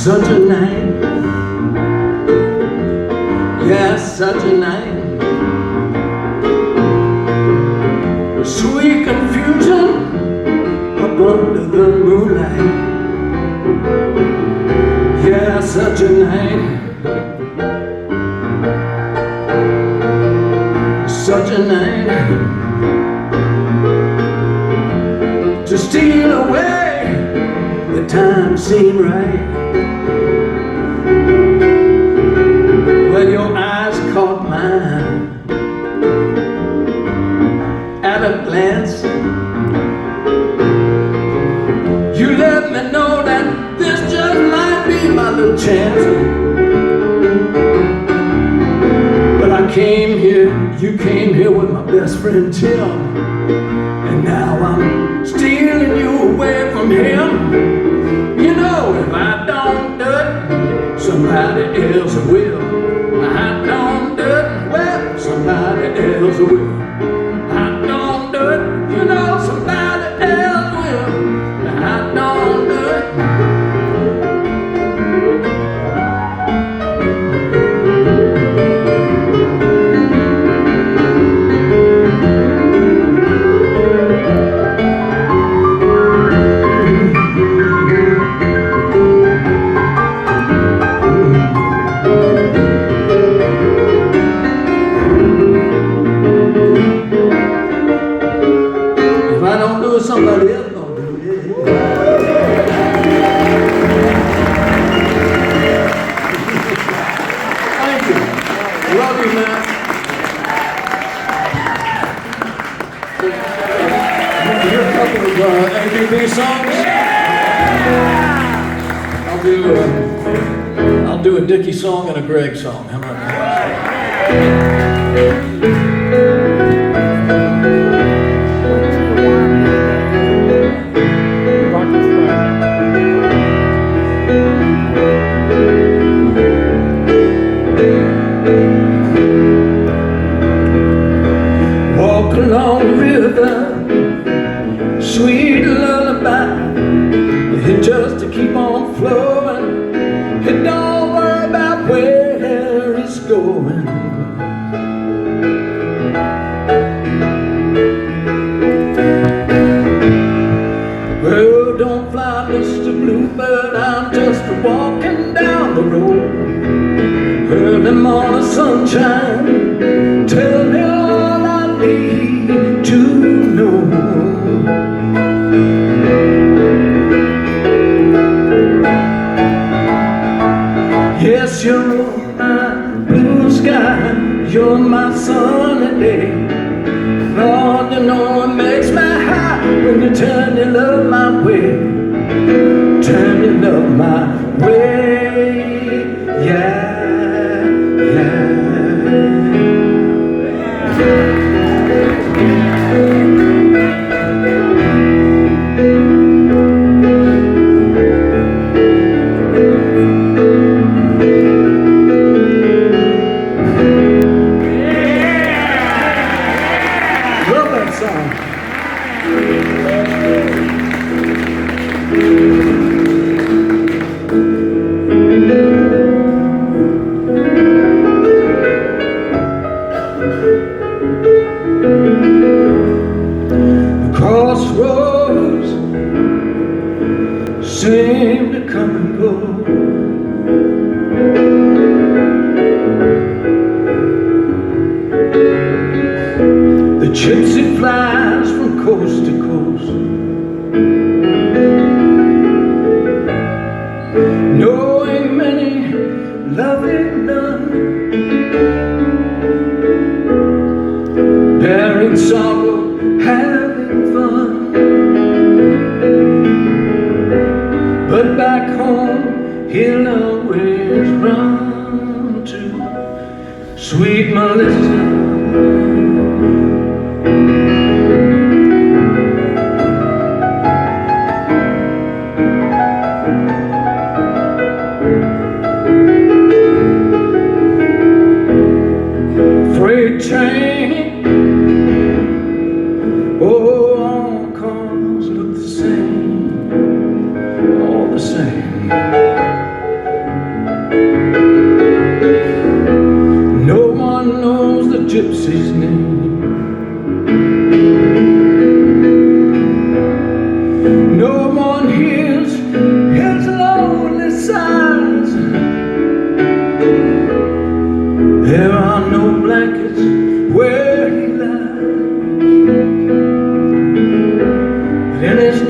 Such a night, yeah, such a night. Sweet confusion up under the moonlight. Yeah, such a night, such a night to steal away. The time seemed right. Well, your eyes caught mine at a glance. You let me know that this just might be my little chance. But I came here, you came here with my best friend Tim, and now I'm stealing you away from him. You know, if I don't do it, somebody else will. I don't do it, well, somebody else will. You know, somebody else will. I don't do it. If I don't do it, somebody else gonna do it. Thank you. Love you, man. Here's a couple of ABB songs. I'll do a Dickie song and a Greg song. How about that? Along the river, sweet lullaby, it just to keep on flowing. It don't worry about where it's going. Well, don't fly, Mr. Bluebird, I'm just walking down the road. Early morning sunshine, tell me all I need to know. Yes, you're my blue sky, you're my sunny day. Lord, you know it makes me high when you turn your love my way. Turn your love my way, yeah. Crossroads seem to come and go. The gypsy flies from coast to coast, knowing many, loving none, bearing sorrow, having fun. But back home he'll always run to sweet Melissa. Freight train, oh, all cars look the same, all the same.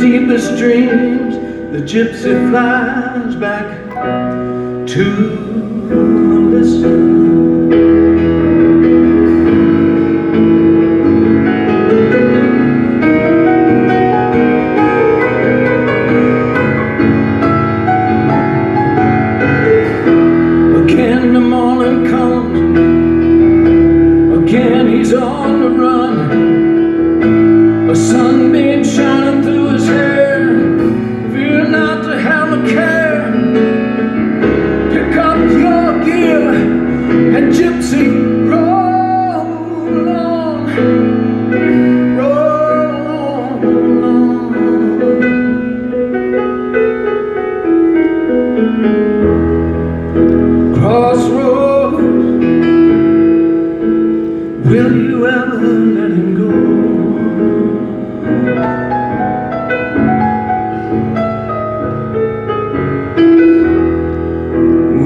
deepest dreams, the gypsy flies back to Melissa. Again the morning comes, again he's on the run. A sunbeam shining through his hair, fear not to have a care. Pick up your gear and gypsy, roll on, roll on. Crossroads, will you ever let him go?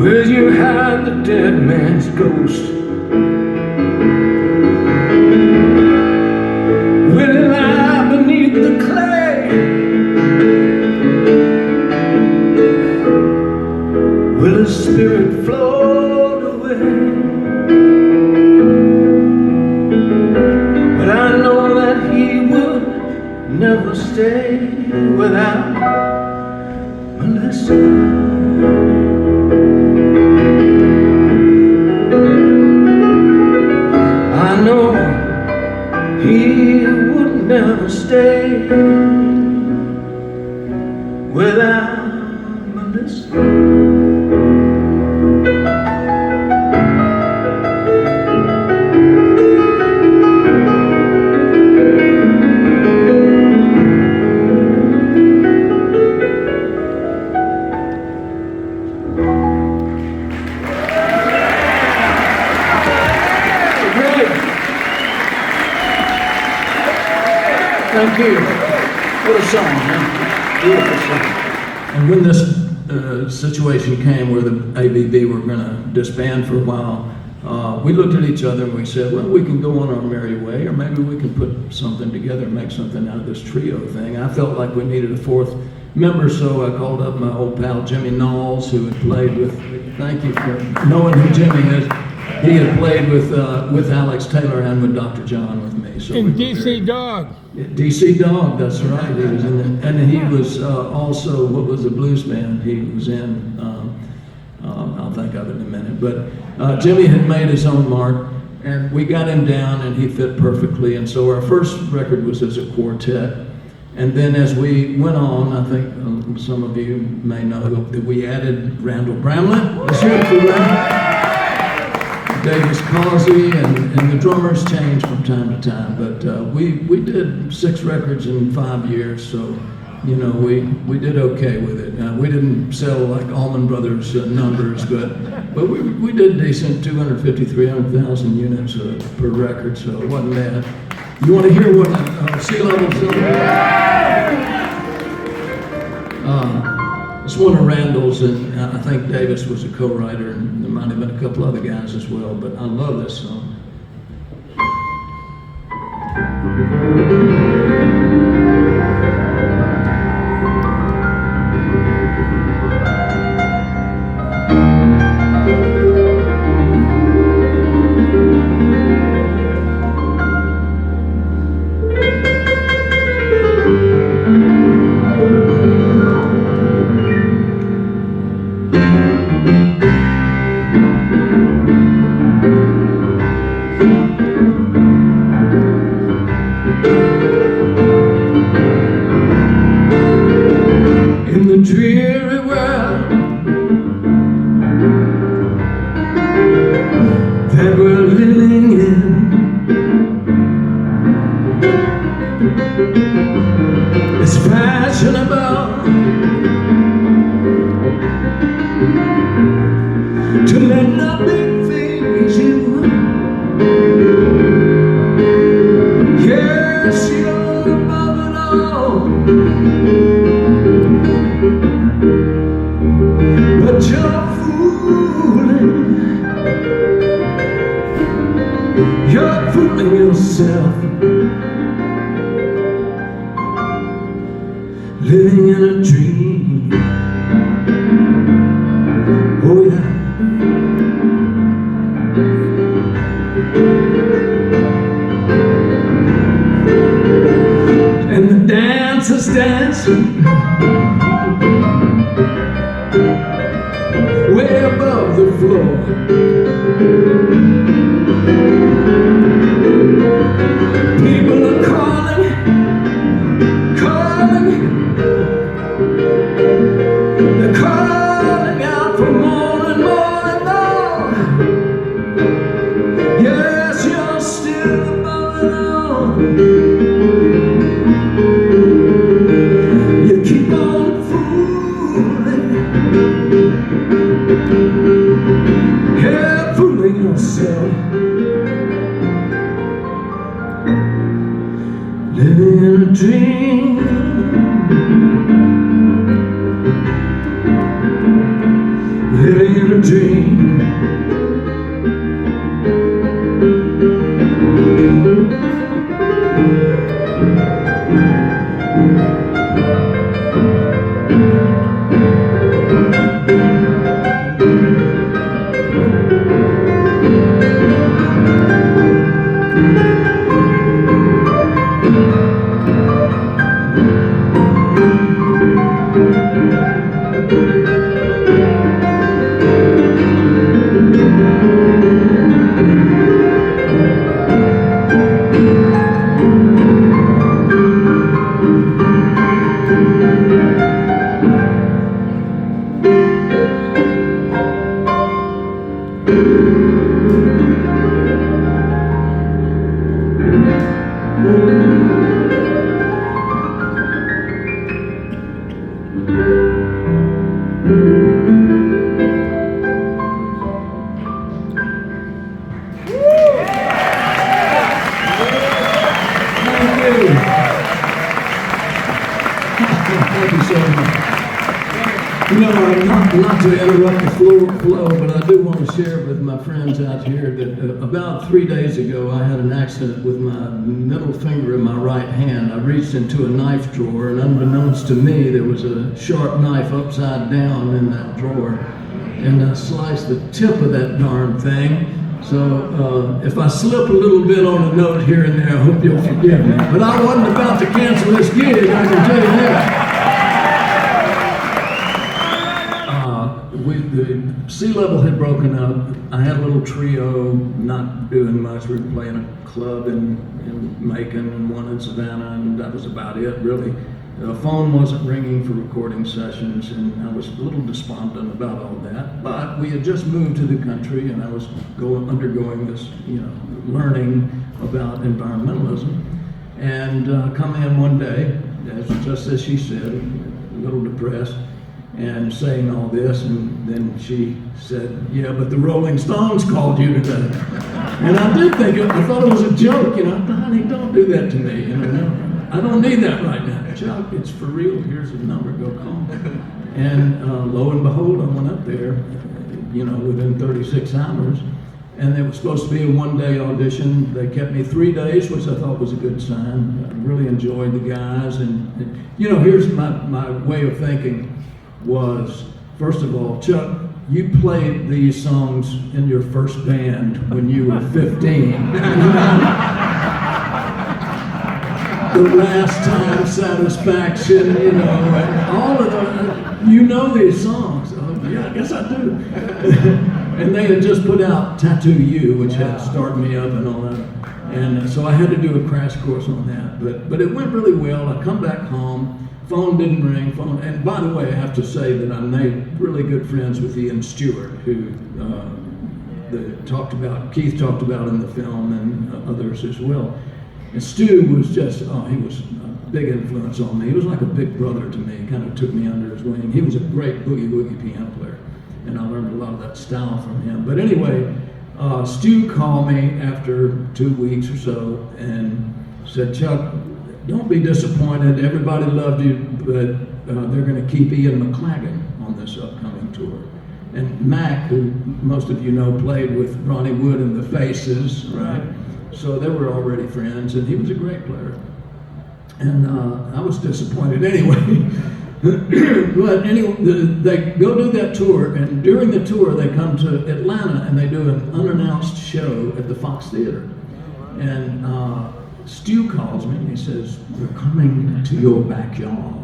Will you hide the dead man's ghost? Will he lie beneath the clay? Will his spirit float away? But I know that he would never stay without Melissa. He would never stay without Melissa. Thank you. What a song, man. Beautiful song. And when this situation came where the ABB were going to disband for a while, we looked at each other and we said, well, we can go on our merry way, or maybe we can put something together and make something out of this trio thing. I felt like we needed a fourth member, so I called up my old pal Jimmy Knowles, who had played with, thank you for knowing who Jimmy is. He had played with Alex Taylor and with Dr. John with me. So in DC Dog. DC Dog, that's right. He was in it. And he was also, what was the blues band he was in? I'll think of it in a minute. But Jimmy had made his own mark, and we got him down, and he fit perfectly. And so our first record was as a quartet. And then as we went on, I think some of you may know that we added Randall Bramlett. Let's hear it for Randall. Davis Causey, and the drummers changed from time to time, but we did 6 records in 5 years, so you know we did okay with it. We didn't sell like Allman Brothers numbers, but we did decent, 250, 300,000 units per record, so it wasn't bad. You want to hear what Sea Level It's one of Randall's, and I think Davis was a co-writer, and there might have been a couple other guys as well, but I love this song. In the dreary world that we're living in, it's fashionable to let nothing faze you. Yes, you're above it all, but you're fooling yourself. living in a dream. Oh yeah. And the dancers dancing way above the floor. People are calling, calling. They're calling out for more and more and more. Yes, you're still above it all. You keep on fooling, yeah, fooling yourself. Living in a dream. Living in a dream. Thank you so much. You know, not to interrupt the flow, but I do want to share with my friends out here that about 3 days ago, I had an accident with my middle finger in my right hand. I reached into a knife drawer, and unbeknownst to me, there was a sharp knife upside down in that drawer, and I sliced the tip of that darn thing. So if I slip a little bit on a note here and there, I hope you'll forgive me. But I wasn't about to cancel this gig, I can tell you that. The sea level had broken up. I had a little trio, not doing much. We were playing a club in Macon and one in Savannah, and that was about it, really. The phone wasn't ringing for recording sessions, and I was a little despondent about all that. But we had just moved to the country, and I was undergoing this, learning about environmentalism. And come in one day, just as she said, a little depressed, and saying all this, and then she said, "Yeah, but the Rolling Stones called you today." And I did think I thought it was a joke, honey, don't do that to me, I don't need that right now. Chuck, it's for real, here's the number, go call. And lo and behold, I went up there, within 36 hours, and it was supposed to be a one-day audition. They kept me 3 days, which I thought was a good sign. I really enjoyed the guys, and here's my way of thinking was, first of all, Chuck, you played these songs in your first band when you were 15. The Last Time Satisfaction, and all of them, these songs. Oh, yeah, I guess I do. And they had just put out Tattoo You, which had started me up and all that. And so I had to do a crash course on that. But it went really well. I come back home. Phone didn't ring. And by the way, I have to say that I made really good friends with Ian Stewart, who Keith talked about in the film, and others as well. And Stu was just, he was a big influence on me. He was like a big brother to me. He kind of took me under his wing. He was a great boogie-woogie piano player, and I learned a lot of that style from him. But anyway, Stu called me after 2 weeks or so and said, "Chuck, don't be disappointed. Everybody loved you, but they're going to keep Ian McLagan on this upcoming tour." And Mac, who most of you know, played with Ronnie Wood and the Faces, right? So they were already friends, and he was a great player. And I was disappointed anyway. But anyway, they go do that tour, and during the tour they come to Atlanta and they do an unannounced show at the Fox Theater. And Stu calls me and he says, "We're coming to your backyard.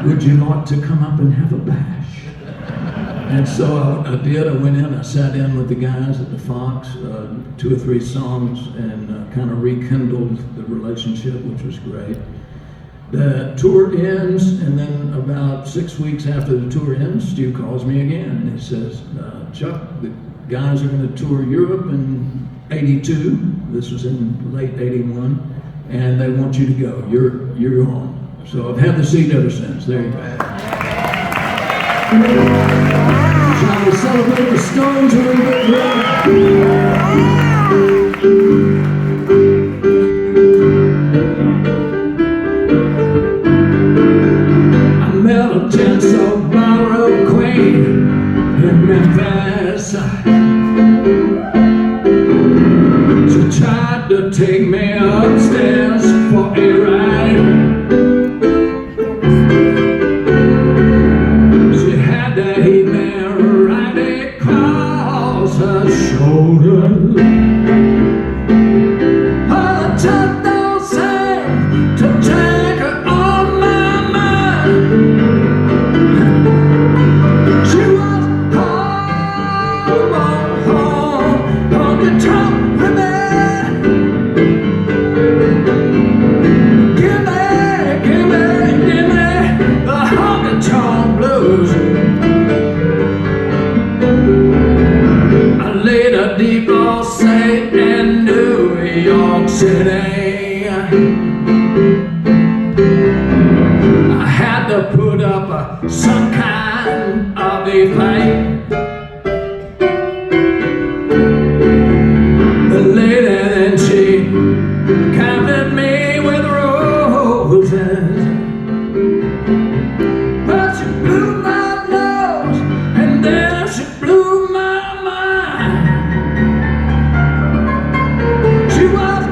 Would you like to come up and have a bash?" And so I did. I went in, I sat in with the guys at the Fox, 2 or 3 songs, and kind of rekindled the relationship, which was great. The tour ends, and then about 6 weeks after the tour ends, Stu calls me again, and he says, "Chuck, the guys are going to tour Europe in '82. This was in late '81, and they want you to go. You're on." So I've had the seat ever since. There you go. Shall we celebrate the Stones a little bit more? So borrow queen in Memphis. She tried to take me upstairs for a ride. She had to heave me right across her shoulder. I took those hands to take her on my mind. City. I had to put up some kind of a fight. The lady then she counted me with roses, but she blew my nose and then she blew my mind. She was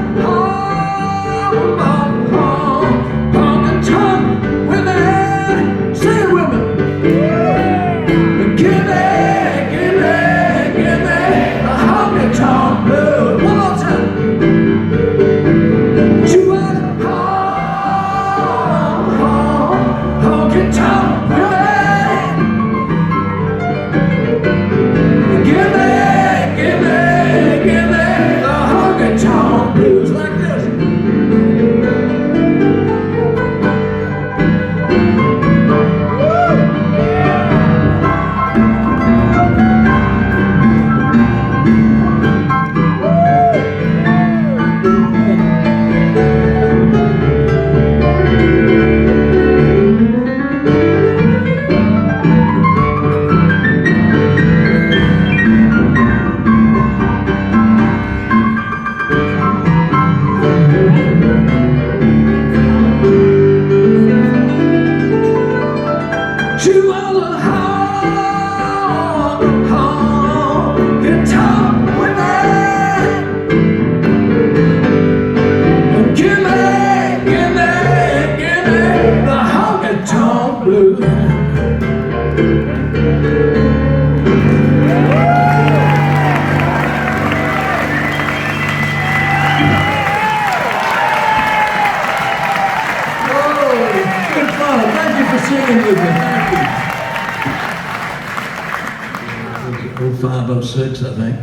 '05, I think,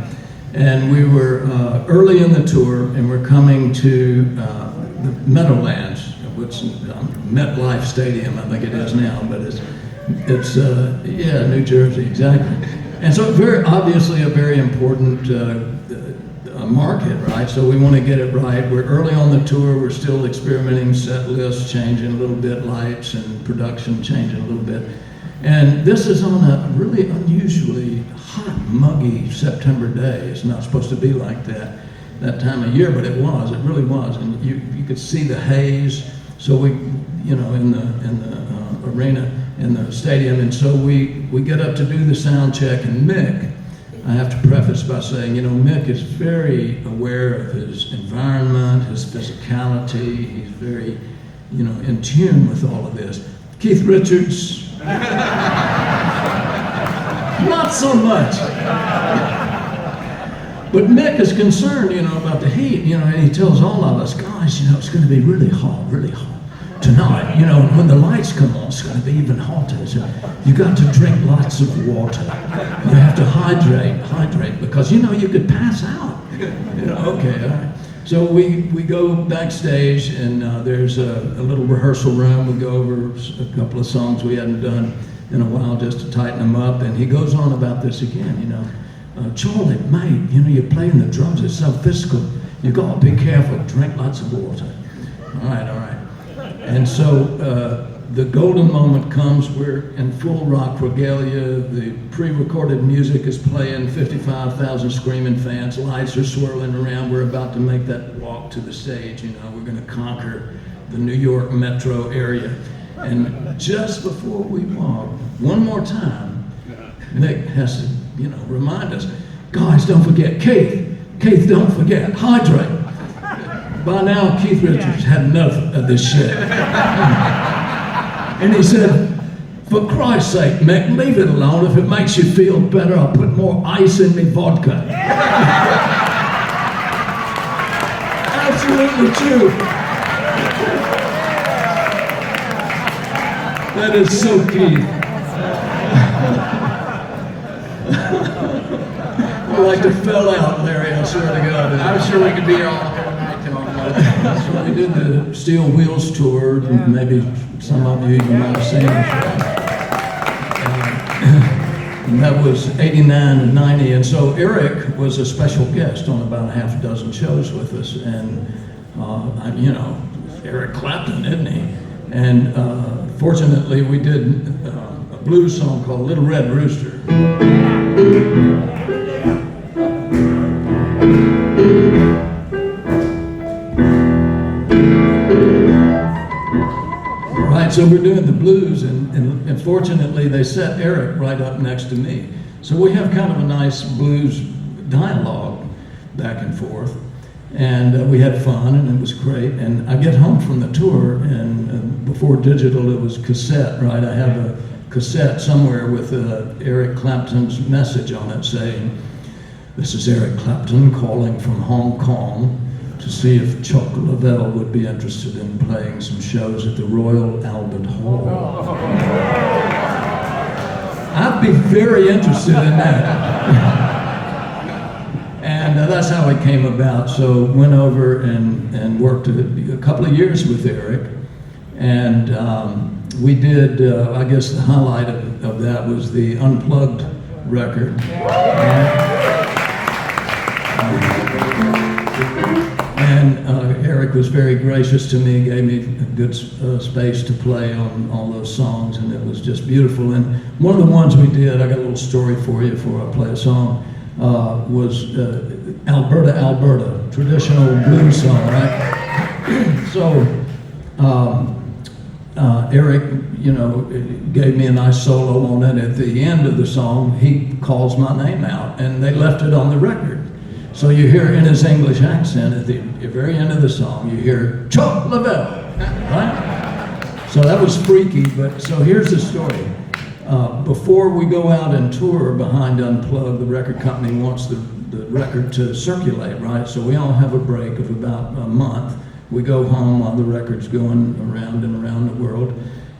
and we were early in the tour, and we're coming to the Meadowlands, which MetLife Stadium, I think it is now, but it's New Jersey, exactly. And so very obviously a very important market, right? So we want to get it right. We're early on the tour. We're still experimenting, set lists changing a little bit, lights and production changing a little bit. And this is on a really unusually hot, muggy September day. It's not supposed to be like that time of year, but it was. It really was. And you could see the haze. So we, in the arena, in the stadium, and so we get up to do the sound check, and Mick I have to preface by saying, you know, Mick is very aware of his environment, his physicality. He's very, you know, in tune with all of this. Keith Richards, not so much. But Mick is concerned, you know, about the heat, you know, and he tells all of us, guys, you know, it's going to be really hot tonight. You know, when the lights come on, it's going to be even hotter. So you got to drink lots of water. You have to hydrate, because, you know, you could pass out. You know, okay, all right. So we go backstage, and there's a little rehearsal room. We go over a couple of songs we hadn't done in a while just to tighten them up, and he goes on about this again, you know. Charlie, mate, you know, you're playing the drums, it's so physical. You got to be careful, drink lots of water. All right. And so the golden moment comes. We're in full rock regalia. The pre-recorded music is playing, 55,000 screaming fans, lights are swirling around. We're about to make that walk to the stage, you know. We're going to conquer the New York metro area. And just before we walk, one more time, Nick has to, you know, remind us, guys, don't forget, Keith, don't forget, hydrate. By now, Keith Richards had enough of this shit. And he said, for Christ's sake, Mick, leave it alone. If it makes you feel better, I'll put more ice in me vodka. Absolutely true. That is so Keith. I like to fell out, Larry, I swear to God. I'm sure we could be here all night. So we did the Steel Wheels tour, and maybe some of you even might have seen it. And that was 89 and 90, and so Eric was a special guest on about half a dozen shows with us, and you know, Eric Clapton, isn't he? And fortunately, we did a blues song called Little Red Rooster. Right, so we're doing the blues, and fortunately they set Eric right up next to me. So we have kind of a nice blues dialogue back and forth, and we had fun, and it was great. And I get home from the tour, and before digital, it was cassette, right? I have a cassette somewhere with Eric Clapton's message on it saying, "This is Eric Clapton calling from Hong Kong to see if Chuck Leavell would be interested in playing some shows at the Royal Albert Hall." I'd be very interested in that. And that's how it came about. So went over and worked a couple of years with Eric. And we did, I guess the highlight of that was the Unplugged record. And Eric was very gracious to me, gave me a good space to play on all those songs, and it was just beautiful. And one of the ones we did, I got a little story for you before I play a song, was Alberta, Alberta, traditional blues song, right? So Eric, you know, gave me a nice solo on it. At the end of the song, he calls my name out, and they left it on the record. So you hear in his English accent at the very end of the song, you hear Chuck Leavell, right? So that was freaky, but so here's the story. Before we go out and tour behind Unplugged, the record company wants the record to circulate, right? So we all have a break of about a month. We go home while the record's going around and around the world.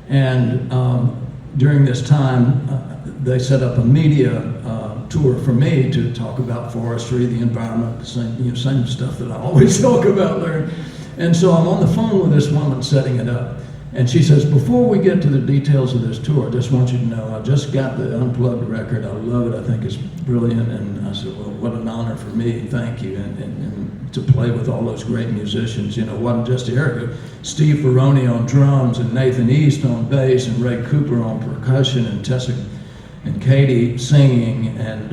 And during this time, they set up a media tour for me to talk about forestry, the environment, the same stuff that I always talk about, Larry. And so I'm on the phone with this woman setting it up. And she says, before we get to the details of this tour, I just want you to know, I just got the Unplugged record. I love it. I think it's brilliant. And I said, well, what an honor for me. Thank you. And to play with all those great musicians. You know, it wasn't just Eric. Steve Ferroni on drums, and Nathan East on bass, and Ray Cooper on percussion, and Tessa and Katie singing, and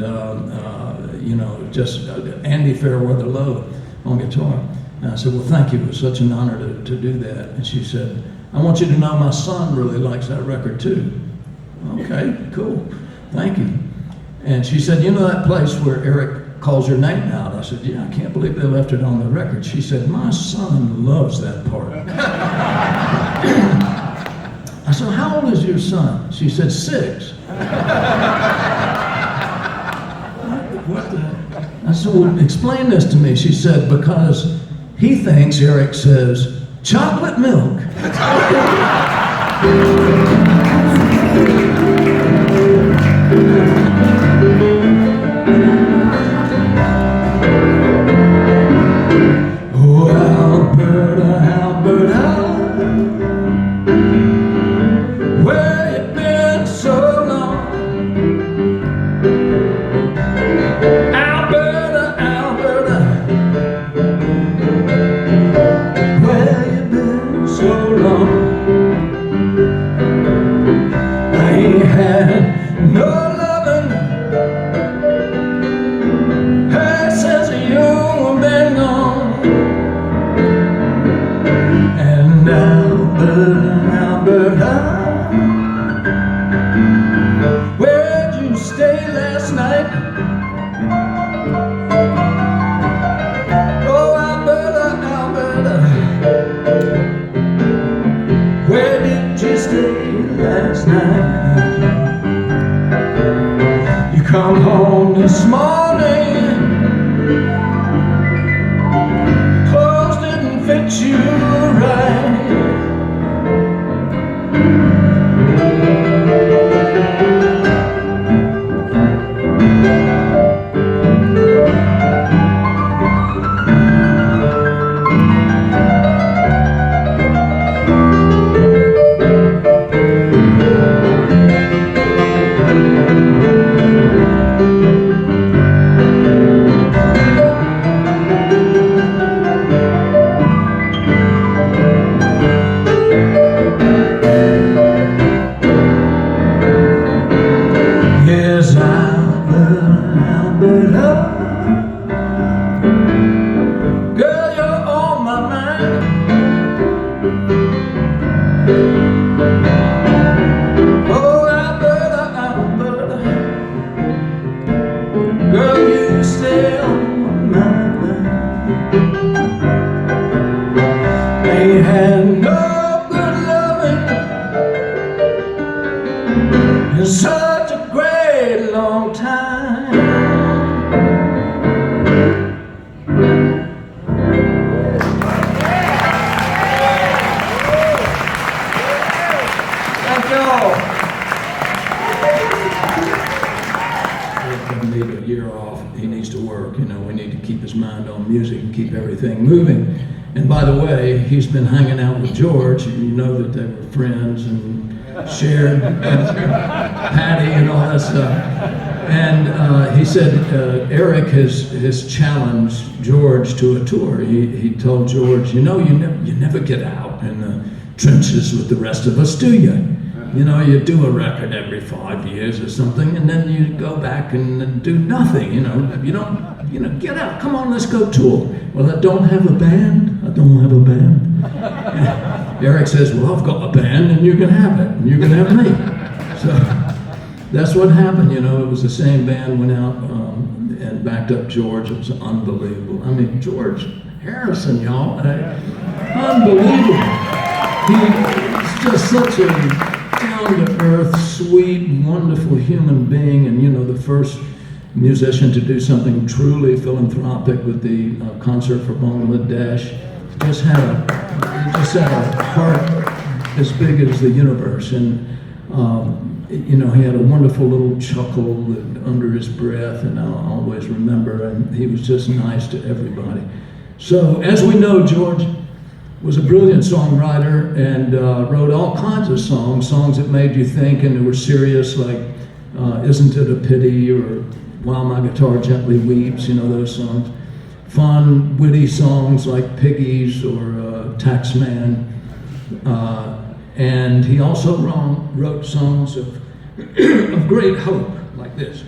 you know, just Andy Fairweather Lowe on guitar. And I said, well, thank you. It was such an honor to do that. And she said, I want you to know my son really likes that record too. Okay, cool. Thank you. And she said, you know that place where Eric calls your name out? I said, yeah, I can't believe they left it on the record. She said, my son loves that part. I said, how old is your son? She said, 6. What the? I said, well, explain this to me. She said, because he thinks Eric says, chocolate milk. Oh, Alberta, Alberta, where you been so long? Alberta, Alberta, where you been so long? I ain't had no loving, hey, since you've been gone. And Alberta, Alberta, where'd you stay last night? Oh, Alberta, Alberta, where did you stay last night? You come home this morning, clothes didn't fit you right. Yes, Alberta, Alberta, girl, you're on my mind. Oh, Alberta, Alberta, girl, you stay on my mind. Ain't had no good loving in such a great long time. Thank y'all. Eric doesn't need a year off. He needs to work. You know, we need to keep his mind on music and keep everything moving. And by the way, he's been hanging out with George. You know that they were friends and shared Patty and all that stuff. And he said Eric has challenged George to a tour. He told George, you know, you never get out in the trenches with the rest of us, do you? You know, you do a record every 5 years or something, and then you go back and do nothing. You don't, get out. Come on, let's go tour. Well, I don't have a band. I don't have a band. And Eric says, well, I've got a band, and you can have it, and you can have me. So that's what happened. You know, it was the same band went out and backed up George. It was unbelievable. I mean, George Harrison, y'all, unbelievable. He's just such a down-to-earth, sweet, wonderful human being, and you know, the first musician to do something truly philanthropic with the concert for Bangladesh. Just had a heart as big as the universe, and you know, he had a wonderful little chuckle under his breath, and I'll always remember. And he was just nice to everybody. So, as we know, George was a brilliant songwriter and wrote all kinds of songs that made you think and they were serious, like Isn't It a Pity, or While My Guitar Gently Weeps, you know, those songs. Fun, witty songs like Piggies or Taxman. And he also wrote songs of great hope, like this.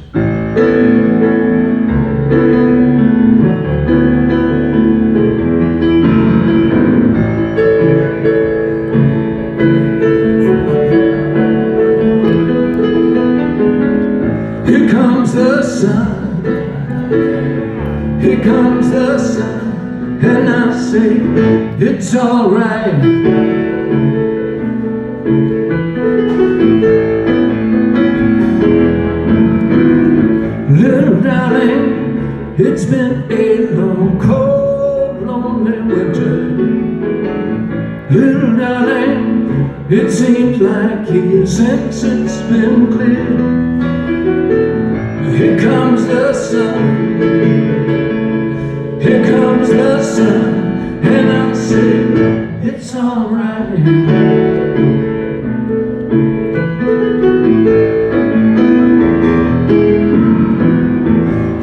Here comes the comes the sun, and I say, it's alright. Little darling, it's been a long, cold, lonely winter. Little darling, it seems like years since it's been clear. Here comes the sun, here comes the sun, and I say, it's alright.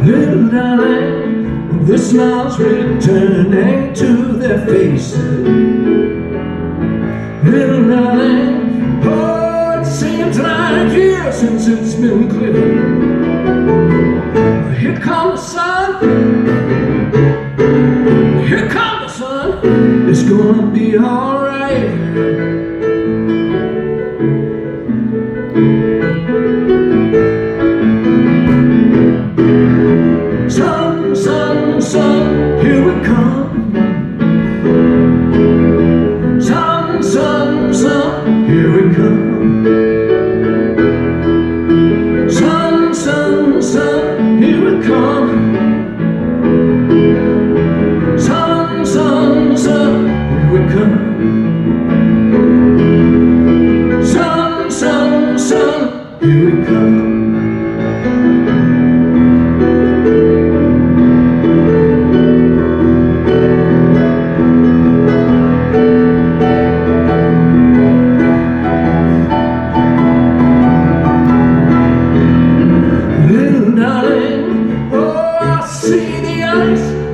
Little darling, the smiles returning to their faces. Little darling, oh, it seems like years since it's been clear. Here comes the sun, here comes the sun, it's gonna be alright. Sun, sun, sun, here we come. Sun, sun, sun, here we come. Sun, sun, sun, here we come. Sun, sun, sun, here we come. Sun, sun, sun, here we come.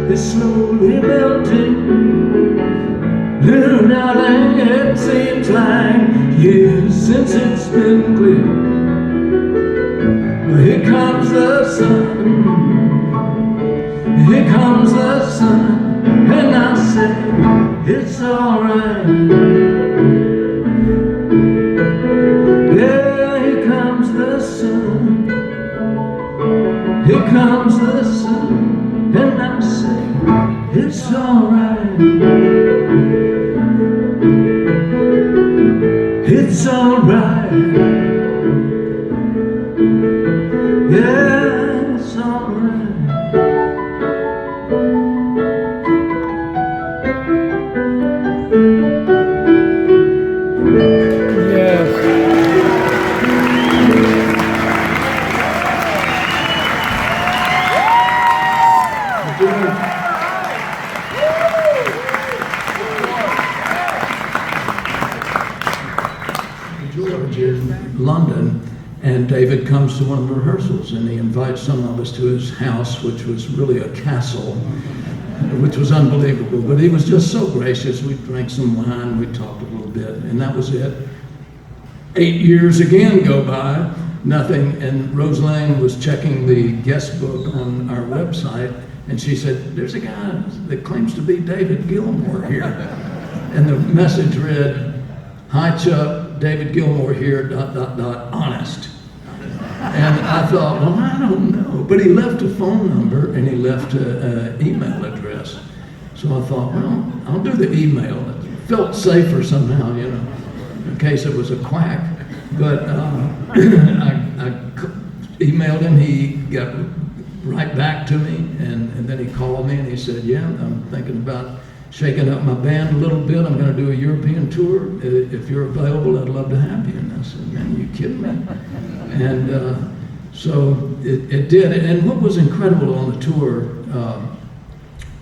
It's slowly melting. Little darling, it seems like years since it's been clear. Well, here comes the sun, here comes the sun, and I say, it's alright. Yeah, here comes the sun, here comes the sun, and I say, it's alright. It's alright. Yeah, it's alright. George in London, and David comes to one of the rehearsals, and he invites some of us to his house, which was really a castle, which was unbelievable. But he was just so gracious. We drank some wine, we talked a little bit, and that was it. 8 years again go by, nothing, and Rose Lane was checking the guest book on our website, and she said, there's a guy that claims to be David Gilmour here. And the message read, hi Chuck, David Gilmour here, ... honest. And I thought, well, I don't know. But he left a phone number and he left an email address. So I thought, well, I'll do the email. It felt safer somehow, you know, in case it was a quack. But I emailed him, he got right back to me, and then he called me and he said, yeah, I'm thinking about shaking up my band a little bit. I'm going to do a European tour. If you're available, I'd love to have you. And I said, man, you kidding me? And so it did. And what was incredible on the tour,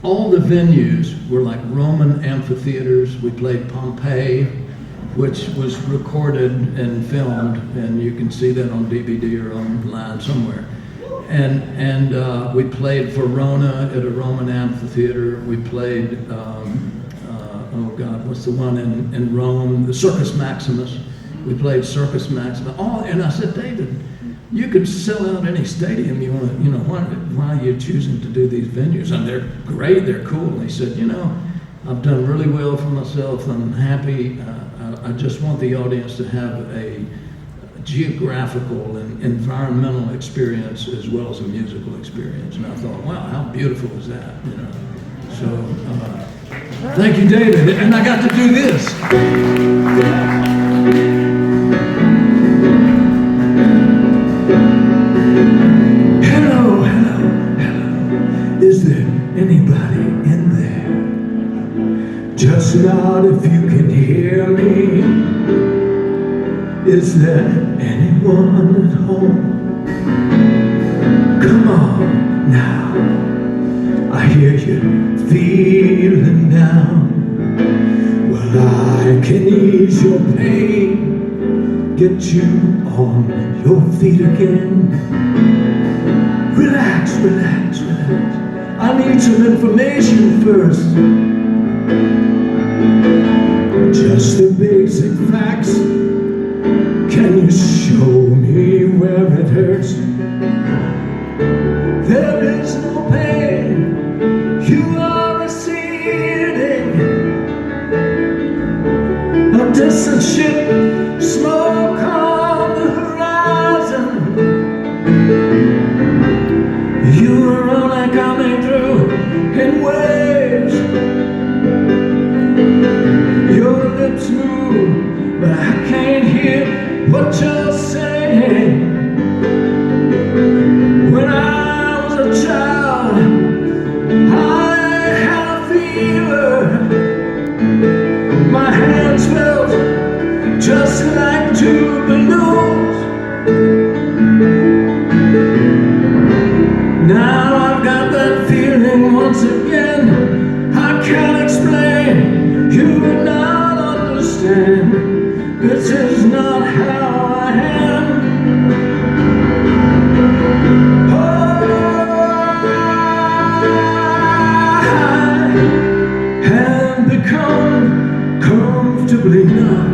all the venues were like Roman amphitheaters. We played Pompeii, which was recorded and filmed, and you can see that on DVD or online somewhere. And we played Verona at a Roman amphitheater. We played, oh God, what's the one in Rome? The Circus Maximus. We played Circus Maximus. And I said, David, you could sell out any stadium you want to, you know, why are you choosing to do these venues? And they're great, they're cool. And he said, you know, I've done really well for myself. I'm happy. I just want the audience to have geographical and environmental experience as well as a musical experience. And I thought, wow, how beautiful is that, you know? So, thank you, David. And I got to do this. Hello, hello, hello. Is there anybody in there? Just nod if you can hear me. Is there anyone at home? Come on now, I hear you feeling down. Well, I can ease your pain, get you on your feet again. Relax, relax, relax. I need some information first. Just the basic facts. Can you show me where it hurts? There is no pain you are receding. A distant ship, smoke on the horizon. You are only coming through in waves. Your lips move, but I can't hear what you're saying. When I was a child, I had a fever. My hands felt just like two balloons. Now I've got that feeling once again. I can't explain, you would not understand. This is not how I am. I have become comfortably numb.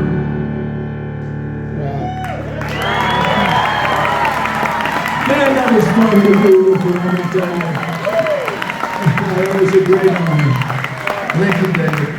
Man, that was fun to do for one time. That was a great honor. Thank you, David.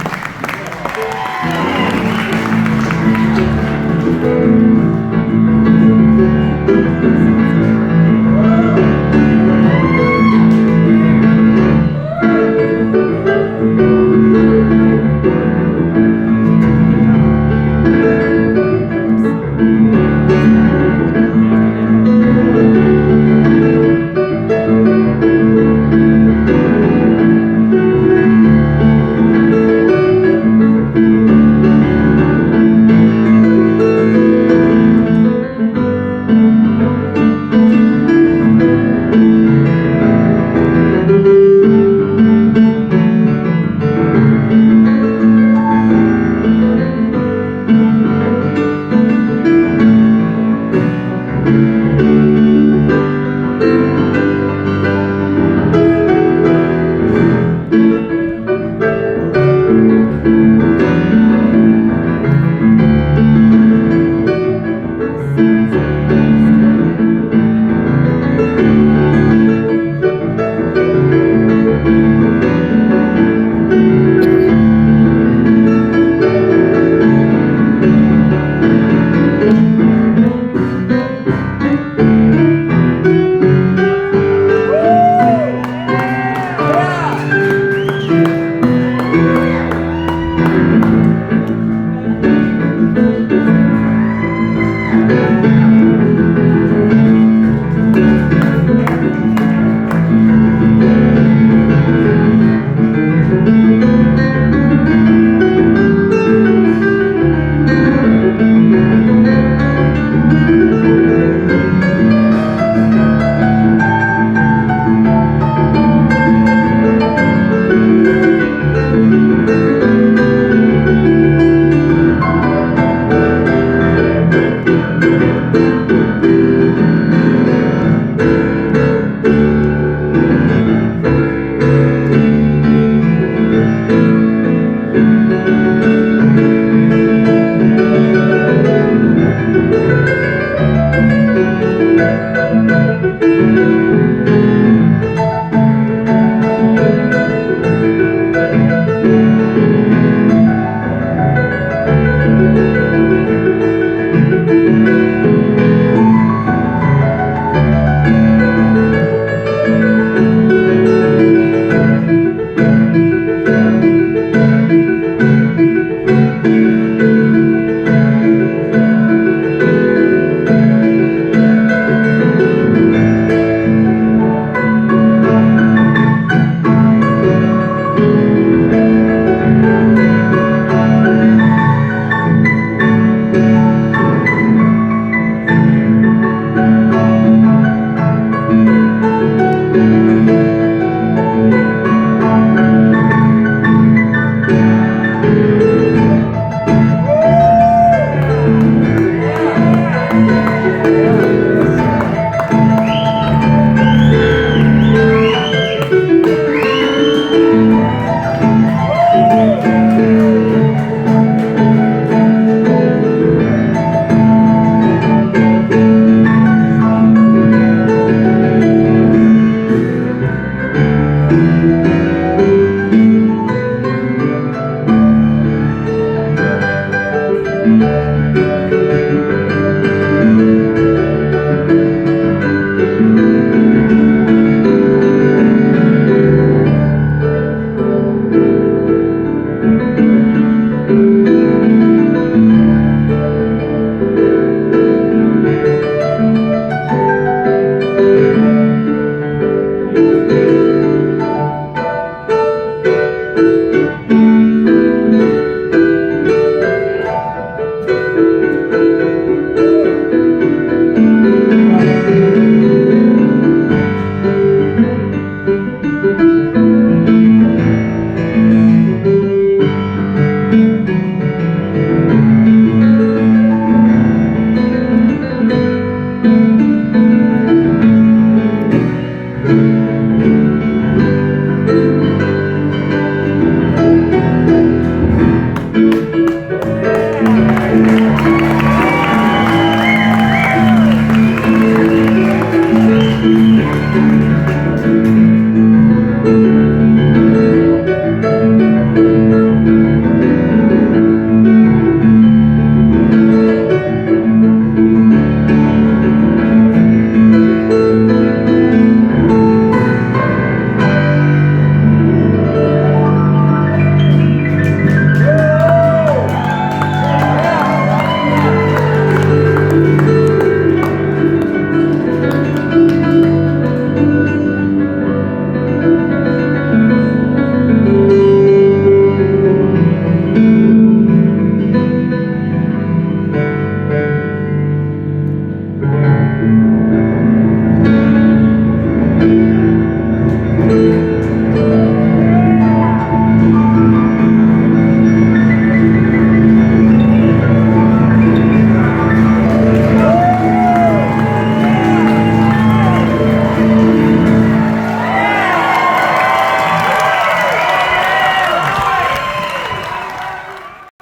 Thank you.